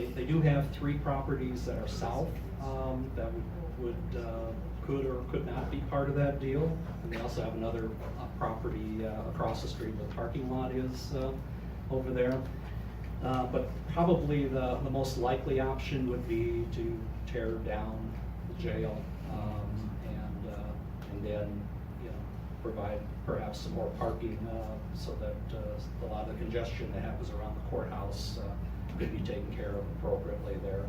They do have 3 properties that are south that could or could not be part of that deal. And they also have another property across the street where the parking lot is over there. But probably the most likely option would be to tear down the jail and then, you know, provide perhaps some more parking so that a lot of the congestion that happens around the courthouse could be taken care of appropriately there.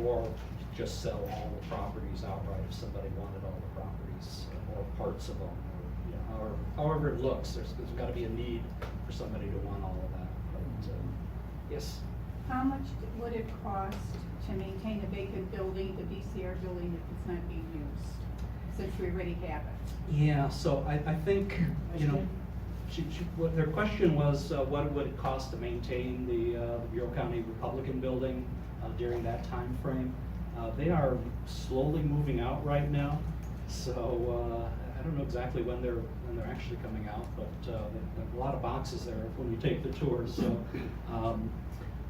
Or just sell all the properties outright if somebody wanted all the properties or parts of them. Or, you know, however it looks, there's got to be a need for somebody to want all of that. But, yes? How much would it cost to maintain a vacant building, the BCR building, if it's not being used, since we already have it? Yeah, so I think, you know, what their question was, what would it cost to maintain the Bureau County Republican building during that time frame? They are slowly moving out right now, so I don't know exactly when they're actually coming out, but there are a lot of boxes there when you take the tours.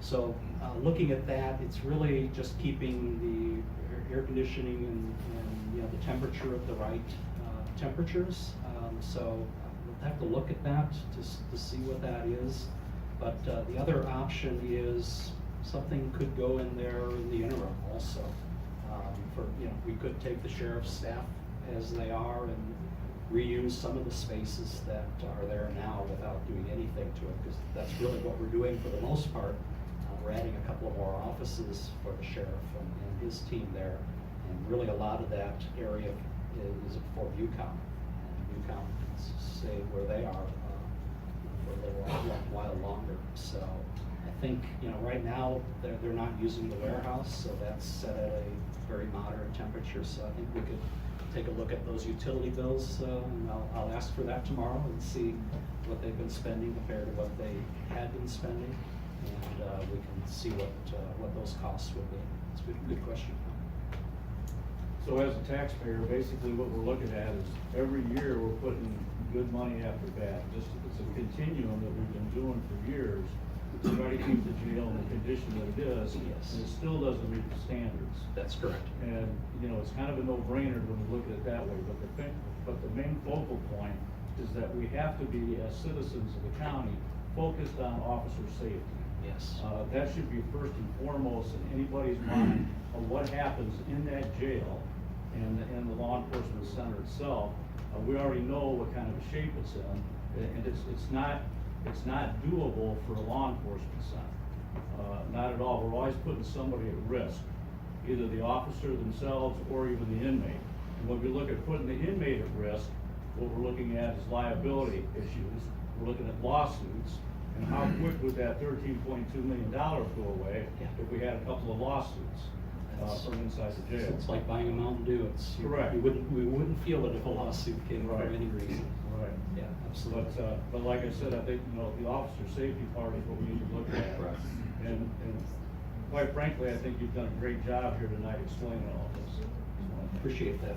So, looking at that, it's really just keeping the air conditioning and you know, the temperature at the right temperatures. So we'll have to look at that to see what that is. But the other option is something could go in there in the interim also. You know, we could take the sheriff's staff as they are and reuse some of the spaces that are there now without doing anything to it, because that's really what we're doing for the most part. We're adding a couple of more offices for the sheriff and his team there, and really a lot of that area is for UCOM. And UCOM can stay where they are for a little while longer. So I think, you know, right now they're not using the warehouse, so that's set at a very moderate temperature. So I think we could take a look at those utility bills, and I'll ask for that tomorrow and see what they've been spending compared to what they had been spending, and we can see what those costs will be. It's a good question. So as a taxpayer, basically what we're looking at is every year we're putting good money after bad. Just it's a continuum that we've been doing for years to try to keep the jail in the condition that it is. Yes. And it still doesn't meet the standards. That's correct. And you know, it's kind of a no-brainer when we look at it that way. But the main focal point is that we have to be, as citizens of the county, focused on officer safety. Yes. That should be first and foremost in anybody's mind of what happens in that jail and the law enforcement center itself. We already know what kind of shape it's in, and it's not doable for a law enforcement center. Not at all. We're always putting somebody at risk, either the officer themselves or even the inmate. And when we look at putting the inmate at risk, what we're looking at is liability issues. We're looking at lawsuits, and how quick would that $13.2 million go away if we had a couple of lawsuits from inside the jail? It's like buying a Mountain Dew. Correct. We wouldn't feel it if a lawsuit came for any reason. Right. Yeah, absolutely. But like I said, I think, you know, the officer safety part is what we need to look at. Right. And quite frankly, I think you've done a great job here tonight explaining all this. Appreciate that.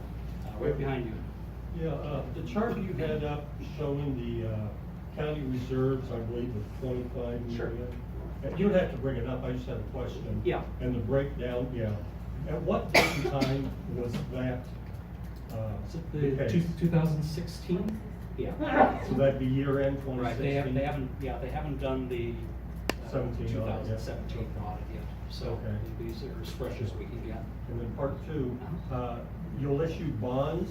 Right behind you. Yeah, the chart you had up showing the county reserves, I believe, of 25 million. Sure. You don't have to bring it up, I just have a question. Yeah. And the breakdown, yeah. At what point in time was that? Is it the 2016? Yeah. So that'd be year end 2016? Right, they haven't done the 17 audit yet. 2017 audit yet. So Okay. these are as fresh as we can get. And then part two, you'll issue bonds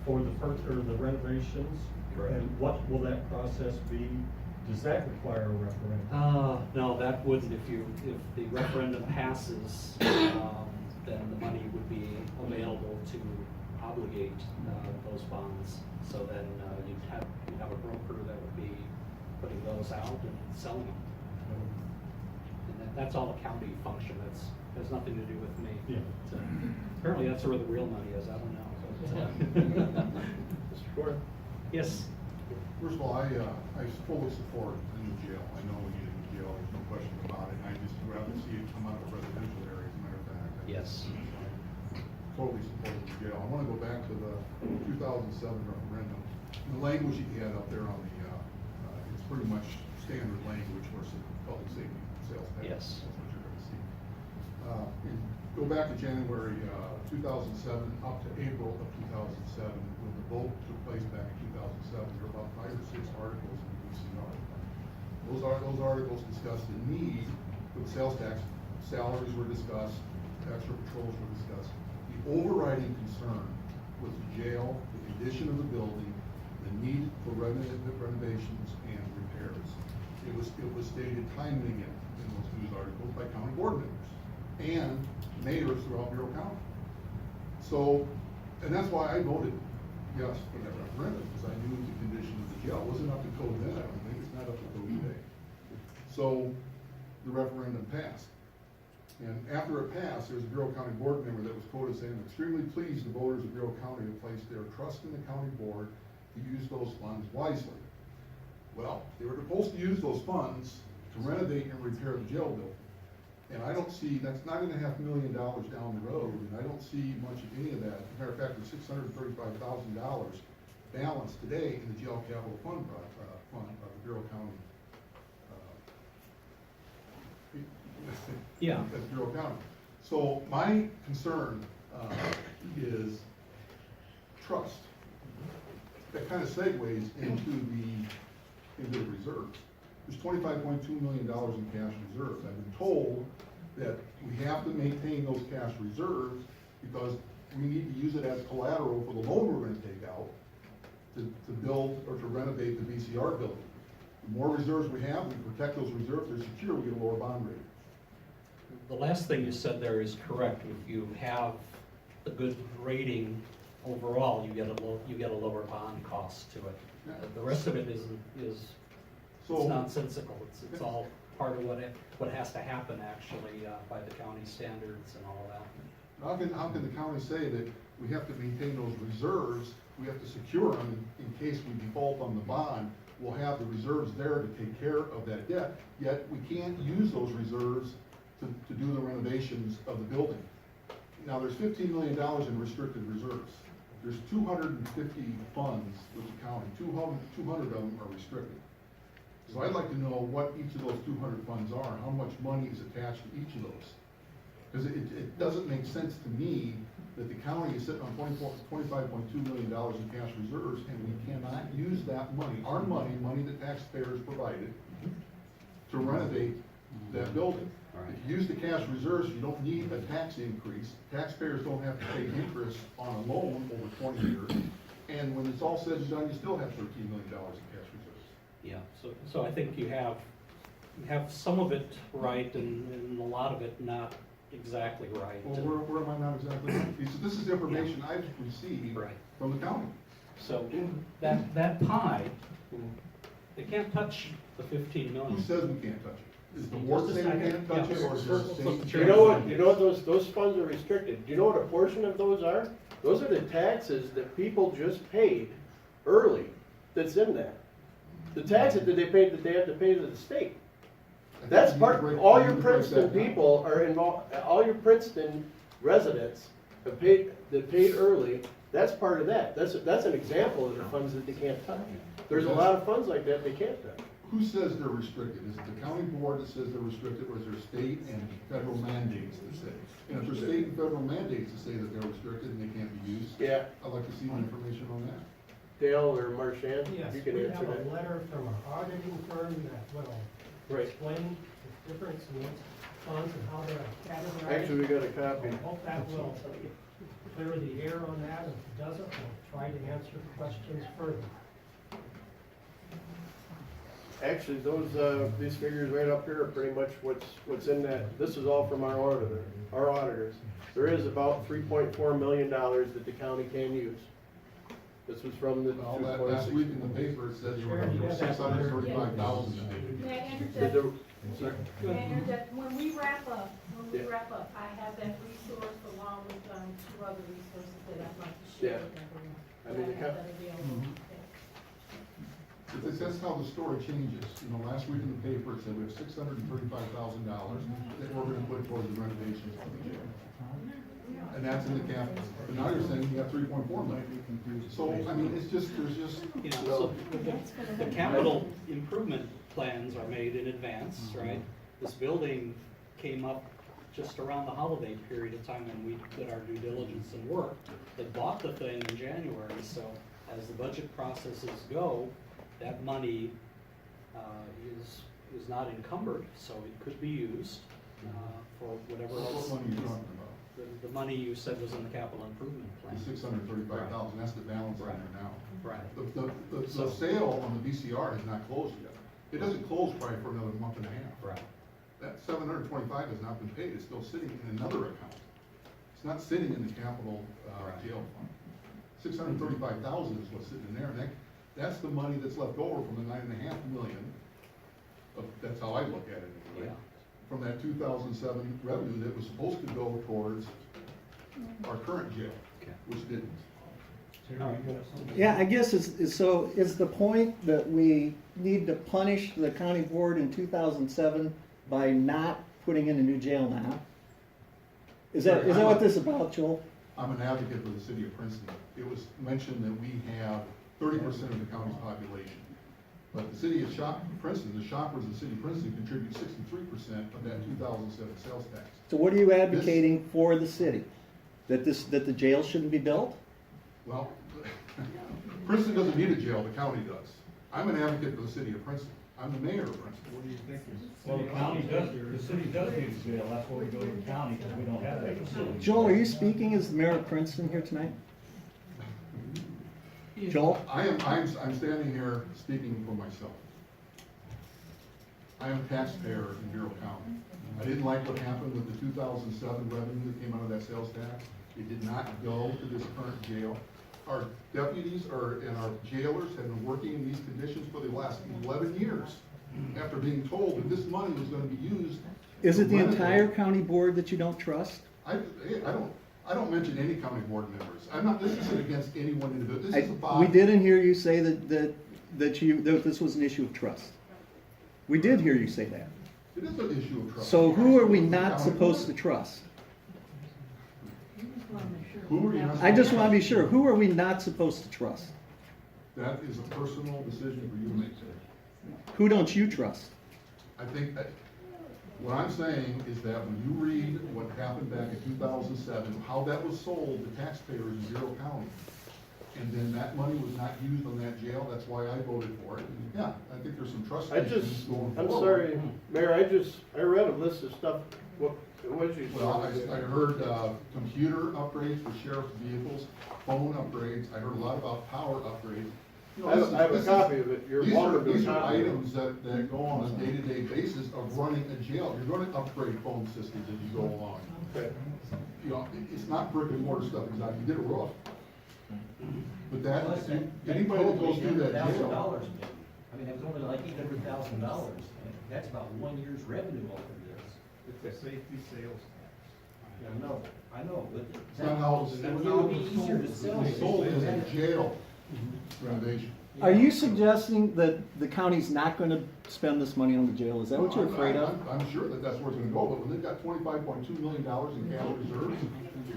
for the renovations? Correct. And what will that process be? Does that require a referendum? No, that wouldn't. If the referendum passes, then the money would be available to obligate those bonds. So then you'd have a broker that would be putting those out and selling them. And that's all a county function. Has nothing to do with me. Yeah. So, apparently that's where the real money is. I don't know. Mr. Gordon? Yes. First of all, I fully support the new jail. I know we need a new jail, there's no question about it, and I just would rather see it come out of a residential area, as a matter of fact. Yes. Totally support the jail. I wanna go back to the 2007 referendum. The language that you had up there on the, it's pretty much standard language where it's public safety sales tax. Yes. That's what you're gonna see. And go back to January, 2007, up to April of 2007, when the vote took place back in 2007, there were about 5 or 6 articles in the VCR. Those articles discussed the need for the sales tax, salaries were discussed, extra patrols were discussed. The overriding concern was the jail, the condition of the building, the need for renovations and repairs. It was stated time and again in those news articles by county board members and mayors throughout Bureau County. So, and that's why I voted yes for that referendum, because I knew the condition of the jail. It wasn't up to code then, I don't think, it's not up to code today. So, the referendum passed. And after it passed, there was a Bureau County board member that was quoted saying, "I'm extremely pleased the voters of Bureau County have placed their trust in the county board to use those funds wisely." Well, they were supposed to use those funds to renovate and repair the jail building. And I don't see, that's $9.5 million down the road, and I don't see much of any of that. As a matter of fact, there's $635,000 balance today in the jail capital fund, of the Bureau County. Yeah. At Bureau County. So my concern, is trust. That kind of segues into the reserves. There's $25.2 million in cash reserves. I've been told that we have to maintain those cash reserves because we need to use it as collateral for the loan we're gonna take out to build or to renovate the VCR building. The more reserves we have, we protect those reserves, they're secure, we get a lower bond rate. The last thing you said there is correct. If you have a good rating overall, you get a lower bond cost to it. Yeah. The rest of it is So- it's nonsensical. It's all part of what has to happen actually by the county standards and all of that. How can the county say that we have to maintain those reserves, we have to secure them in case we default on the bond? We'll have the reserves there to take care of that debt, yet we can't use those reserves to do the renovations of the building. Now, there's $15 million in restricted reserves. There's 250 funds with the county, 200 of them are restricted. So I'd like to know what each of those 200 funds are, how much money is attached to each of those. Because it doesn't make sense to me that the county is sitting on $25.2 million in cash reserves, and we cannot use that money, our money that taxpayers provided, to renovate that building. If you use the cash reserves, you don't need a tax increase. Taxpayers don't have to pay interest on a loan over 20 years. And when it's all said and done, you still have $13 million in cash reserves. Yeah, so I think you have some of it right and a lot of it not exactly right. Well, where am I not exactly right? This is information I've received Right. from the county. So that pie, they can't touch the 15 million. Who says we can't touch it? Is the board saying we can't touch it, or is there a state? You know what those funds are restricted. Do you know what a portion of those are? Those are the taxes that people just paid early, that's in that. The taxes that they have to pay to the state. That's part, all your Princeton people are involved, all your Princeton residents that paid early, that's part of that. That's an example of the funds that they can't touch. There's a lot of funds like that they can't touch. Who says they're restricted? Is it the county board that says they're restricted, or is there state and federal mandates that say? And if there's state and federal mandates that say that they're restricted and they can't be used, Yeah, I'd like to see more information on that. Dale or Marchand, Yes, you can we answer have a that. letter from our auditing firm that will Right. explain the difference in these funds and how they're categorized. Actually, we got a copy. I hope that will clear the air on that. If it doesn't, we'll try to answer questions further. Actually, these figures right up here are pretty much what's in that. This is all from our auditors. There is about $3.4 million that the county can use. This was from the Well, that last 2.6. week in the paper, it said you were going to 635,000. May I Did interject? the- May I interject? When we wrap up, Yeah. I have that resource along with two other resources that I'd like to share Yeah. with everyone. I mean, the have that available. That's how the story changes. You know, last week in the paper, it said we have $635,000 that we're going to put towards the renovations of the jail. And that's in the capital. But now you're saying you got 3.4 million. So, I mean, there's just, You know, so the capital improvement plans are made in advance, right? This building came up just around the holiday period of time when we did our due diligence and work. They bought the thing in January, so as the budget processes go, that money is not encumbered, so it could be used for whatever else. What money are you talking about? The money you said was in the capital improvement plan. The $635,000, that's the balance on there now. Right. The sale on the VCR has not closed yet. It doesn't close probably for another month and a half. Right. That $725 has not been paid, it's still sitting in another account. It's not sitting in the capital jail fund. $635,000 is what's sitting in there, and that's the money that's left over from the $9.5 million. That's how I look at it anyway. Yeah. From that 2007 revenue that was supposed to go towards our current jail, Okay. which didn't. Yeah, I guess is the point that we need to punish the county board in 2007 by not putting in a new jail now? Is that what this is about, Joel? I'm an advocate for the city of Princeton. It was mentioned that we have 30% of the county's population. But the city of Princeton, the shoppers of the city of Princeton contribute 63% of that 2007 sales tax. So what are you advocating for the city? That the jail shouldn't be built? Well, Princeton doesn't need a jail, the county does. I'm an advocate for the city of Princeton. I'm the mayor of Princeton. What do you think? Well, the county does, the city does need a jail, that's why we go to the county, because we don't have that facility. Joel, are you speaking as the mayor of Princeton here tonight? Joel? I'm standing here speaking for myself. I am a taxpayer in Bureau County. I didn't like what happened with the 2007 revenue that came out of that sales tax. It did not go to this current jail. Our deputies and our jailers have been working in these conditions for the last 11 years after being told that this money was going to be used. Is it the to entire renovate. county board that you don't trust? I don't mention any county board members. This isn't against anyone individual. This is about. We didn't hear you say that this was an issue of trust. We did hear you say that. It is an issue of trust. So who are we not supposed to trust? Who are you not? I just want to be sure, who are we not supposed to trust? That is a personal decision for you to make. Who don't you trust? I think what I'm saying is that when you read what happened back in 2007, how that was sold to taxpayers in Bureau County, and then that money was not used on that jail, that's why I voted for it. And yeah, I think there's some trust issues going I'm forward. sorry, Mayor, I read a list of stuff, what did you say? Well, I heard computer upgrades for sheriff's vehicles, phone upgrades, I heard a lot about power upgrades. You know, I have a copy of it. You're welcome to These are copy it. items that go on a day-to-day basis of running a jail. You're going to upgrade phone systems as you go along. Okay. You know, it's not brick and mortar stuff exactly. You did a roof. But that, anybody that goes through that jail. I mean, it was only like $800,000. That's about 1 year's revenue off of this. It's a safety sales tax. Yeah, I know, but. It's not how It would be easier to sell. it's sold as a jail renovation. Are you suggesting that the county's not going to spend this money on the jail? Is that what you're afraid of? I'm sure that that's where it's gonna go, but when they've got $25.2 million in capital reserves.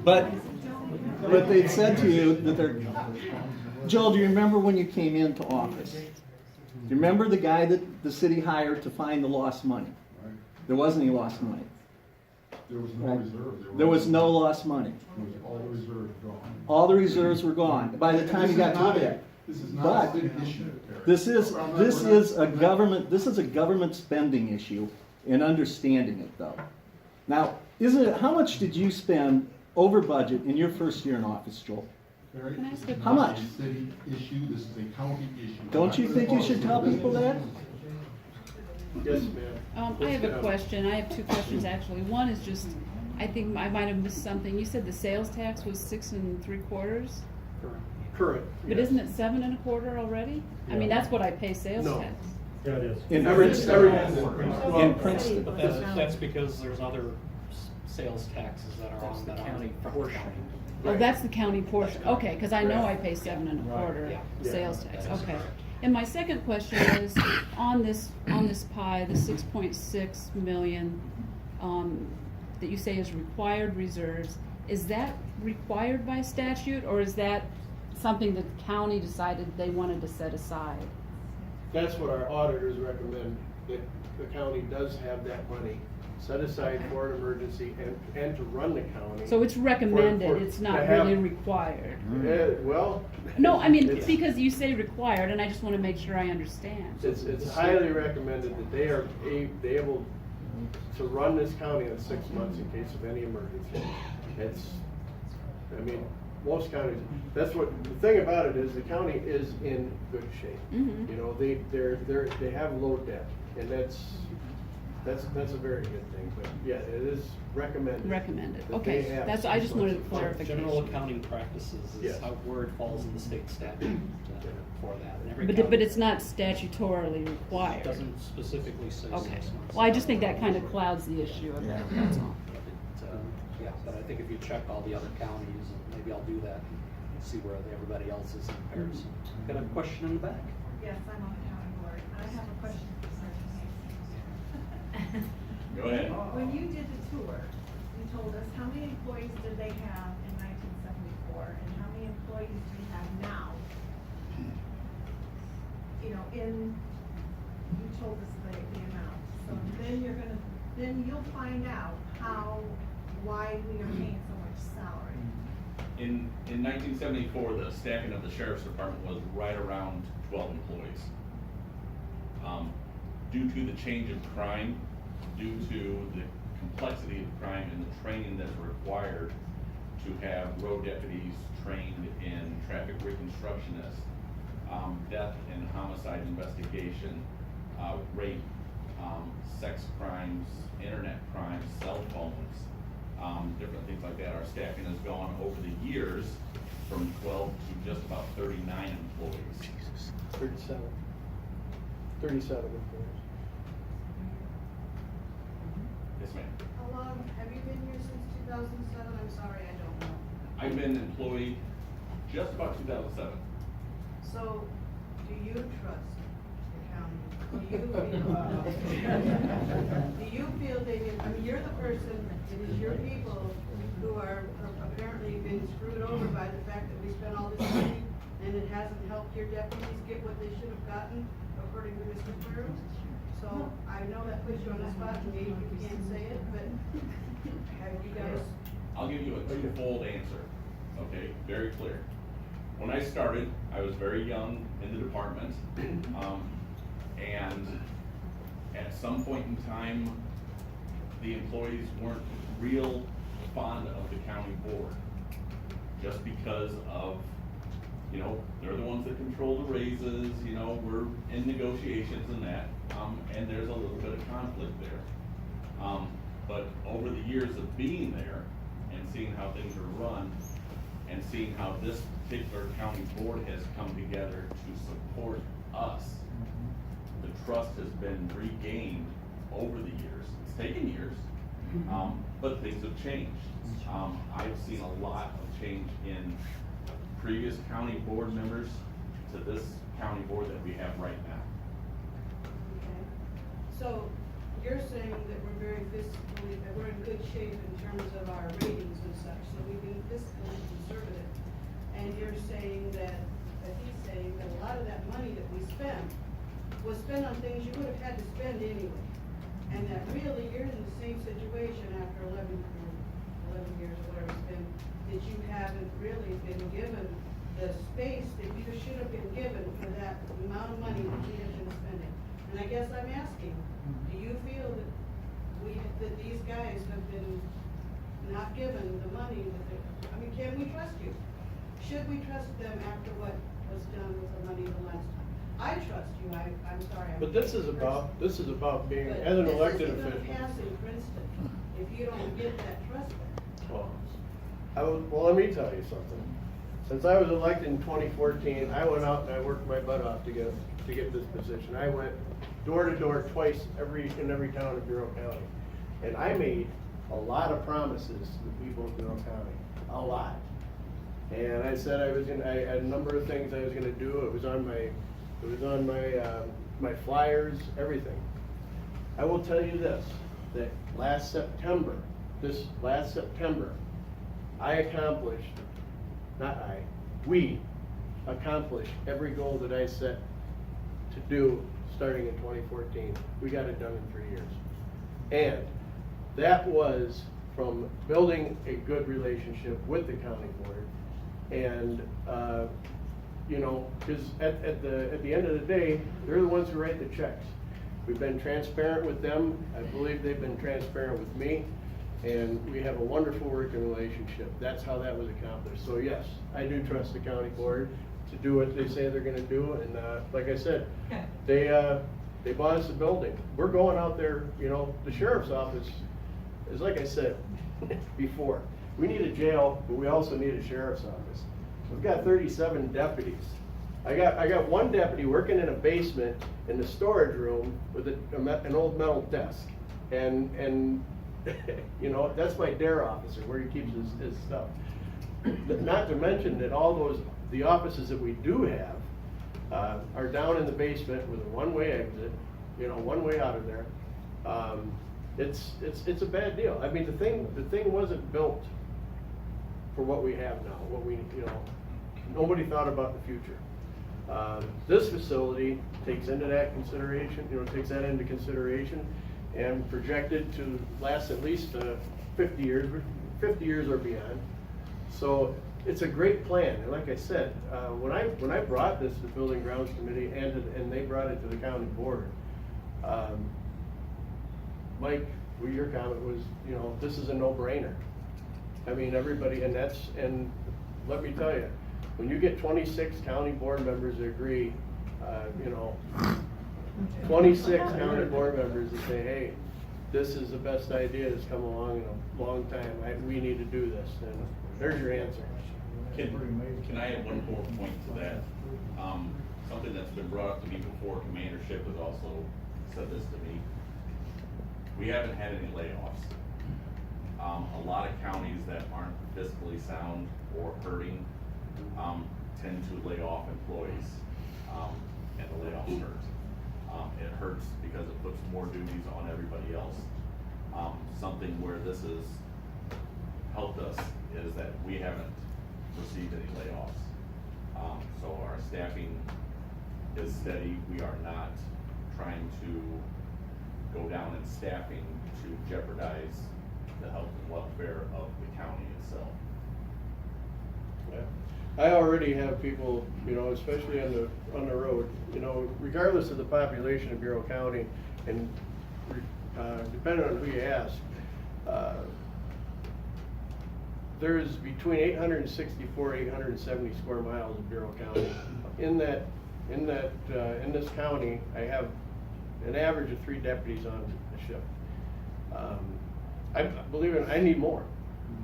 But they said to you that they're, Joel, do you remember when you came into office? Do you remember the guy that the city hired to find the lost money? Right. There wasn't any lost money. There was no reserve. There was no lost money. There was all the reserves gone. All the reserves were gone by the time you got to it. This is not But a city issue, Eric. this is We're not- a government spending issue in understanding it though. Now, how much did you spend over budget in your first year in office, Joel? Eric, Can I ask this a is How not much? a city issue, this is a county issue. Don't you think you should tell people that? Yes, ma'am. I have a question. I have two questions actually. One is just, I think I might have missed something. You said the sales tax was 6 3/4, Current. but yes. isn't it 7 1/4 already? I mean, that's what I pay sales No. tax. Yeah, it is. In Every- In Princeton. But that's because there's other sales taxes that are That's on the that county are portion. Oh, that's the county portion. Okay, because I know I pay 7 1/4 Yeah. sales tax. That is Okay. correct. And my second question is on this pie, the 6.6 million that you say is required reserves. Is that required by statute, or is that something that the county decided they wanted to set aside? That's what our auditors recommend. that the county does have that money set aside for an emergency and to run the county. So it's recommended, for- it's to not have- really required. Well. No, I mean, it's- because you say required, and I just wanna make sure I understand. It's highly recommended that they are able to run this county in 6 months in case of any emergency. I mean, most counties, that's what, the thing about it is the county is in good shape. Mhm. You know, they have low debt, and that's a very good thing, but yeah, it is recommended. Recommended, that okay, they have that's, I 6 just months wanted of clarification. General accounting practices Yes. is how, where it falls in the state statute for that. And every But county it's not statutorily required. doesn't specifically say 6 Okay, months. well, I just think that kind of clouds the issue a bit, that's all. Yeah, but I think if you check all the other counties, and maybe I'll do that and see where everybody else is in comparison. Got a question in the back? Yes, I'm on the county board. I have a question for Sergeant. Go ahead. When you did the tour, you told us how many employees did they have in 1974 and how many employees do you have now? You know, you told us the amount. So then you'll find out why we are paying so much salary. In 1974, the staffing of the sheriff's department was right around 12 employees. Due to the change of crime, due to the complexity of crime and the training that's required to have road deputies trained in traffic reconstructionists, death and homicide investigation, rape, sex crimes, internet crimes, cell phones, different things like that. Our staffing has gone over the years from 12 to just about 39 employees. 37 employees. Yes, ma'am. How long, have you been here since 2007? I'm sorry, I don't know. I've been employed just about 2007. So, do you trust the county? Do you feel you're the person, it is your people who are apparently been screwed over by the fact that we spent all this money and it hasn't helped your deputies get what they should have gotten, according to Mr. Pearl? So, I know that puts you on the spot, and maybe you can't say it, but have you guys? I'll give you a twofold answer, okay, very clear. When I started, I was very young in the department, and at some point in time, the employees weren't real fond of the county board, just because of, you know, they're the ones that control the raises, you know, we're in negotiations and that, and there's a little bit of conflict there. But over the years of being there and seeing how things are run, and seeing how this particular county board has come together to support us, the trust has been regained over the years. It's taken years, but things have changed. I've seen a lot of change in previous county board members to this county board that we have right now. Okay. So, you're saying that we're very fiscally, that we're in good shape in terms of our ratings and such, so we've been fiscally conservative. And you're saying that he's saying that a lot of that money that we spent was spent on things you would have had to spend anyway. And that really you're in the same situation after 11 years or whatever it's been, that you haven't really been given the space that you should have been given for that amount of money that you have been spending. And I guess I'm asking, do you feel that that these guys have been not given the money that can we trust you? Should we trust them after what was done with the money the last time? I trust you, I'm sorry. But this is about being, But as an elected This isn't official. gonna pass in Princeton if you don't get that trust back. Well, let me tell you something. Since I was elected in 2014, I went out and I worked my butt off to get this position. I went door to door twice in every town in Bureau County. And I made a lot of promises to the people of Bureau County, a lot. And I said I had a number of things I was gonna do. It was on my flyers, everything. I will tell you this, that this last September, we accomplished every goal that I set to do starting in 2014. We got it done in 3 years. And that was from building a good relationship with the county board. And, you know, because at the end of the day, they're the ones who write the checks. We've been transparent with them. I believe they've been transparent with me. And we have a wonderful working relationship. That's how that was accomplished. So yes, I do trust the county board to do what they say they're gonna do. And, like I said, they bought us a building. We're going out there, you know, the sheriff's office is, like I said before, we need a jail, but we also need a sheriff's office. We've got 37 deputies. I got one deputy working in a basement in the storage room with an old metal desk. And you know, that's my DARE officer, where he keeps his stuff. Not to mention that the offices that we do have are down in the basement with a one-way exit, you know, one way out of there. It's a bad deal. I mean, the thing wasn't built for what we have now, you know, nobody thought about the future. This facility takes into that consideration, you know, takes that into consideration, and projected to last at least 50 years or beyond. So it's a great plan, and like I said, when I brought this to the Building Grounds Committee and they brought it to the county board, Mike, your comment was, you know, this is a no-brainer. I mean, everybody, and let me tell you, when you get 26 county board members that agree, you know, 26 county board members that say, hey, this is the best idea that's come along in a long time, we need to do this, and there's your answer. Can I add one more point to that? Something that's been brought up to me before, commandership has also said this to me. We haven't had any layoffs. A lot of counties that aren't fiscally sound or hurting tend to lay off employees, and the layoffs hurt. It hurts because it puts more duties on everybody else. Something where this has helped us is that we haven't received any layoffs. So our staffing is steady. We are not trying to go down in staffing to jeopardize the health and welfare of the county itself. Yeah. I already have people, you know, especially on the road, you know, regardless of the population of Bureau County, and depending on who you ask, there's between 864, 870 square miles of Bureau County. In this county, I have an average of 3 deputies on a shift. I believe it, I need more.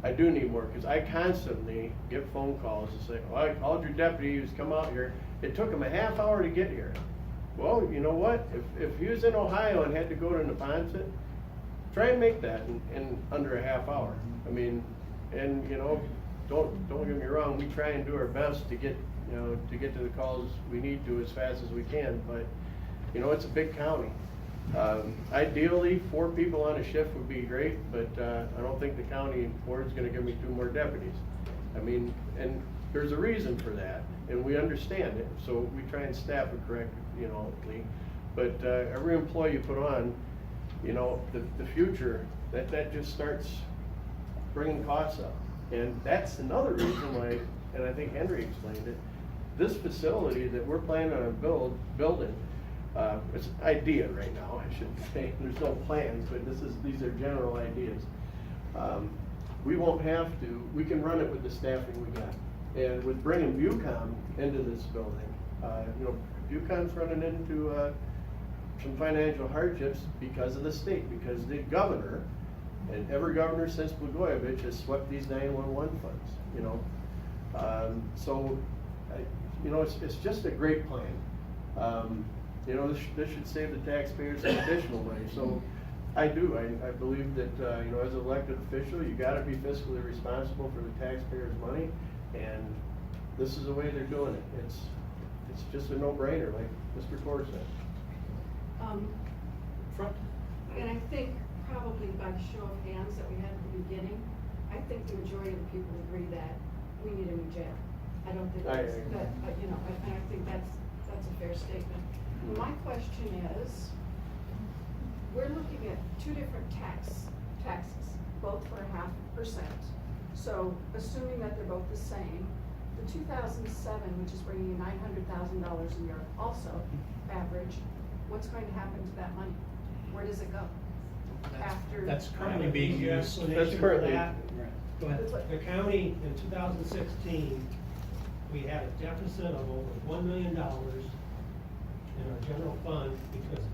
I do need more, because I constantly get phone calls and say, well, I called your deputy who's come out here. It took him a half hour to get here. Well, you know what? If he was in Ohio and had to go to Neponset, try and make that in under a half hour. I mean, and you know, don't get me wrong, we try and do our best to get, you know, to the calls we need to as fast as we can, but you know, it's a big county. Ideally, 4 people on a shift would be great, but I don't think the county board's gonna give me 2 more deputies. I mean, and there's a reason for that, and we understand it, so we try and staff it correctly, you know, but every employee you put on, you know, the future, that just starts bringing costs up. And that's another reason why, and I think Henry explained it, this facility that we're planning on building, it's an idea right now, I shouldn't say, there's no plans, but these are general ideas. We won't have to, we can run it with the staffing we got. And with bringing Bucom into this building, you know, Bucom's running into some financial hardships because of the state, because the governor, and every governor since Blagojevich has swept these 911 funds, you know. So, you know, it's just a great plan. You know, this should save the taxpayers some additional money. So I believe that, you know, as an elected official, you gotta be fiscally responsible for the taxpayers' money, and this is the way they're doing it. It's just a no-brainer, like Mr. Core said. And I think probably by show of hands that we had at the beginning, I think the majority of the people agree that we need a new jail. I don't think that's, agree. that, you know, I think that's a fair statement. My question is, we're looking at two different taxes, both for 0.5%. So assuming that they're both the same, the 2007, which is bringing in $900,000 a year, also average, what's going to happen to that money? Where does it go? After. That's currently being Easy used. explanation for currently- that. Right, go ahead. The county in 2016, we had a deficit of over $1 million in our general fund because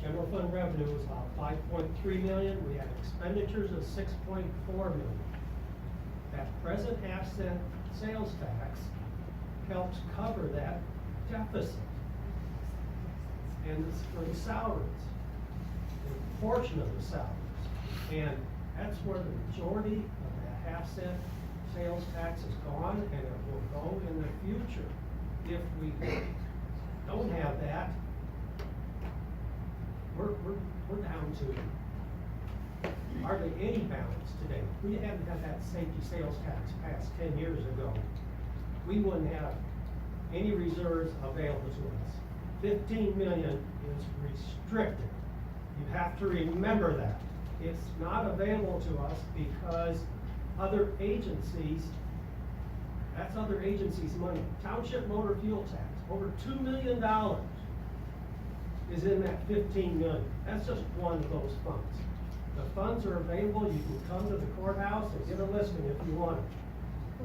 general fund revenue was about 5.3 million. We had expenditures of 6.4 million. That present half-cent sales tax helps cover that deficit. And it's for the salaries, a portion of the salaries. And that's where the majority of that half-cent sales tax is gone, and it will go in the future. If we don't have that, we're down to hardly any balance today. If we hadn't had that safety sales tax passed 10 years ago, we wouldn't have any reserves available to us. 15 million is restricted. You have to remember that. It's not available to us because other agencies, that's other agencies' money. Township motor fuel tax, over $2 million is in that 15 million. That's just one of those funds. The funds are available. You can come to the courthouse and get a listing if you want it.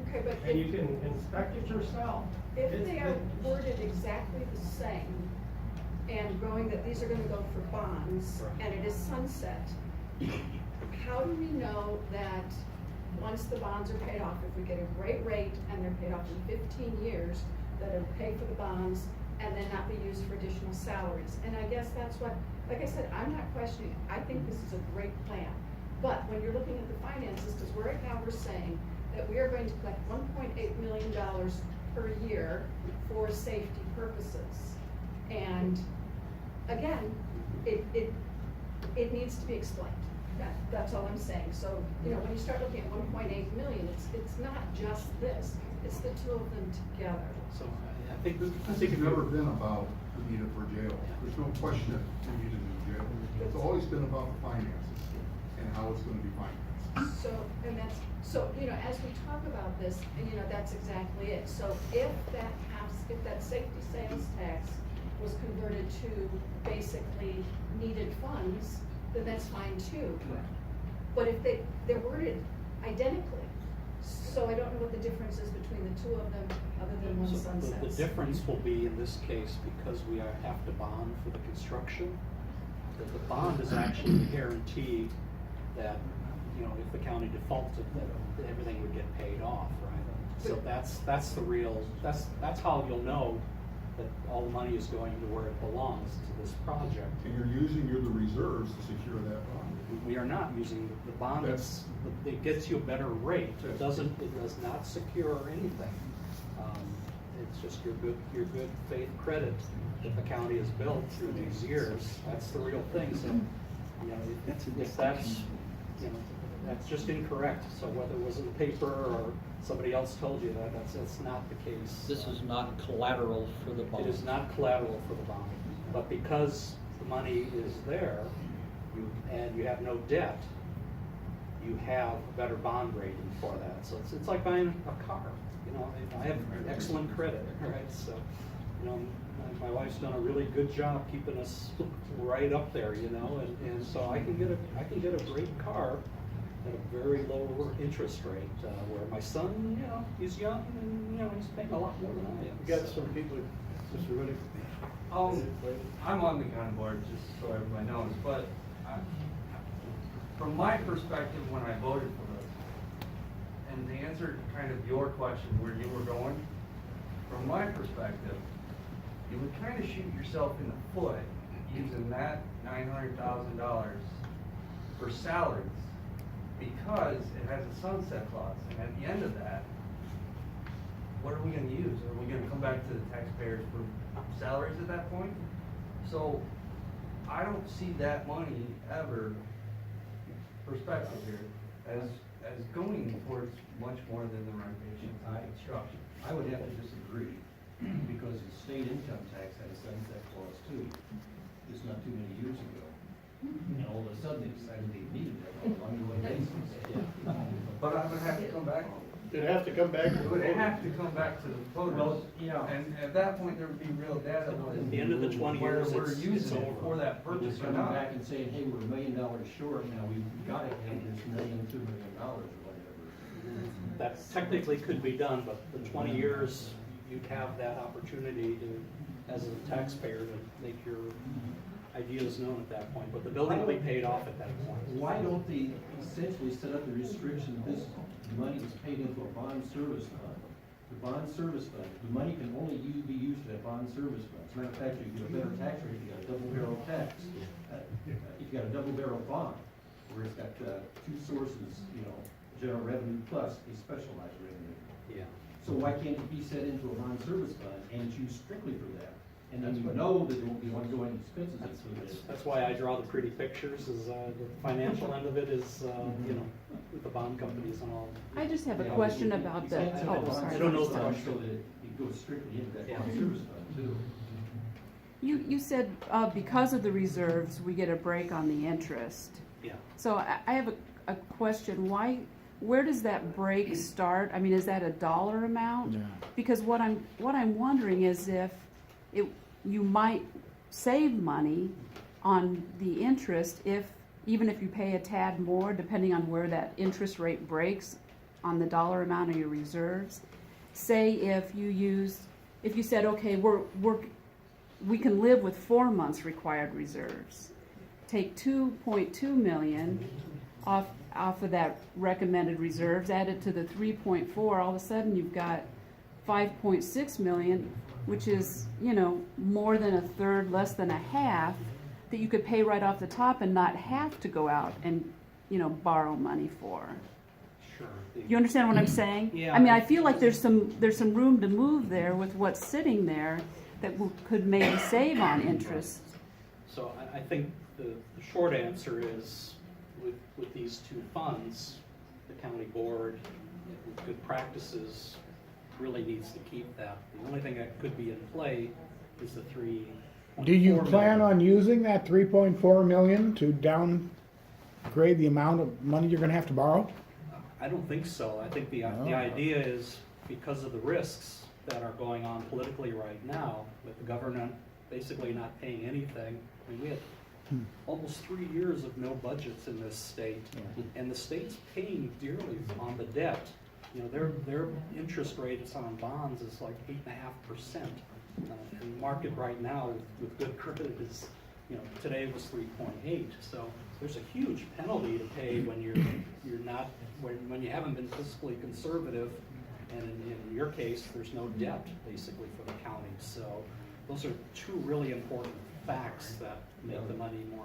Okay, but And you can inspect it yourself. if It's- they are worded exactly the same, and going that these are gonna go for bonds, and it is sunset, how do we know that once the bonds are paid off, if we get a great rate and they're paid off in 15 years, that it'll pay for the bonds and then not be used for additional salaries? And I guess that's what, like I said, I'm not questioning it. I think this is a great plan. But when you're looking at the finances, because right now we're saying that we are going to collect $1.8 million per year for safety purposes. And again, it needs to be explained. That's all I'm saying. So, you know, when you start looking at 1.8 million, it's not just this, it's the two of them together. So I think, This has never been about the need for jail. There's no question that we need a new jail. It's always been about the finances and how it's gonna be financed. So, and that's, so, you know, as we talk about this, and you know, that's exactly it. So if that safety sales tax was converted to basically needed funds, then that's fine too. But if they're worded identically, so I don't know what the difference is between the two of them, other than one so sunsets. the difference will be in this case, because we have to bond for the construction, that the bond is actually a guarantee that, you know, if the county defaulted, that everything would get paid off, right? So that's the real, that's how you'll know that all the money is going to where it belongs, to this project. And you're using the reserves to secure that bond. We are not using the bond, it gets you a better rate, it does not secure anything. It's just your good faith credit that the county has built through these years, that's the real thing. So, you know, if that's, you know, that's just incorrect. So whether it was in the paper or somebody else told you that, that's not the case. This is not collateral for the bond. It is not collateral for the bond, but because the money is there, and you have no debt, you have a better bond rating for that. So it's like buying a car, you know, I have excellent credit, right? So, you know, my wife's done a really good job keeping us right up there, you know, and so I can get a great car at a very low interest rate, where my son, you know, he's young and, you know, he's paying a lot more than I am. We got some people, Mr. Riddick. I'm on the county board, just so everybody knows, but from my perspective, when I voted for this, and to answer kind of your question where you were going, from my perspective, you would kind of shoot yourself in the foot using that $900,000 for salaries, because it has a sunset clause, and at the end of that, what are we gonna use? Are we gonna come back to the taxpayers for salaries at that point? So, I don't see that money ever, perspective here, as going towards much more than the renovation and construction. I would have to disagree. because the state income tax had a sunset clause too, just not too many years ago. And all of a sudden, they decided they needed it on an ongoing basis. But I would have to come back, It'd have to come back. it would have to come back to the voters. Well, yeah. And at that point, there would be real data on At the end of the 20 years, whether we're it's using it over. for that purpose Just or coming not. back and saying, hey, we're $1 million short, now we've got to have this $1 million, $2 million or whatever. That technically could be done, but the 20 years, you'd have that opportunity to, as a taxpayer, to make your ideas known at that point, but the building will be paid off at that point. Why don't they essentially set up the restriction that this money is paid into a bond service fund? The bond service fund, the money can only be used for that bond service fund. As a matter of fact, you get a better tax rate, you got a double barrel tax. If you got a double barrel bond, where it's got two sources, you know, general revenue plus a specialized revenue. Yeah. So why can't it be set into a bond service fund and it's used strictly for that? And then you know that there won't be ongoing expenses included. That's why I draw the pretty pictures, is the financial end of it is, you know, with the bond companies and all. I just have a Yeah, question you about the, can't set a oh, bond sorry. I don't know service the fund question. So that it goes strictly into that Yeah. bond service fund too. You said, because of the reserves, we get a break on the interest. Yeah. So I have a question, where does that break start? I mean, is that a dollar amount? Because what I'm wondering is if you might save money on the interest even if you pay a tad more, depending on where that interest rate breaks on the dollar amount of your reserves. Say if you said, okay, we can live with 4 months required reserves. Take 2.2 million off of that recommended reserves, add it to the 3.4, all of a sudden you've got 5.6 million, which is, you know, more than a third, less than a half, that you could pay right off the top and not have to go out and, you know, borrow money for. Sure. You understand what I'm saying? Yeah. I mean, I feel like there's some room to move there with what's sitting there that could maybe save on interest. So I think the short answer is, with these two funds, the county board, with good practices, really needs to keep that. The only thing that could be in play is the 3.4 Do you million. plan on using that 3.4 million to downgrade the amount of money you're gonna have to borrow? I don't think so. I think the idea is, because of the risks that are going on politically right now, with the government basically not paying anything. I mean, we had almost 3 years of no budgets in this state, and the state's paying dearly on the debt. You know, their interest rates on bonds is like 8.5%. And the market right now with good credit is, you know, today was 3.8. So there's a huge penalty to pay when you're not, when you haven't been fiscally conservative, and in your case, there's no debt basically for the county. So those are two really important facts that make the money more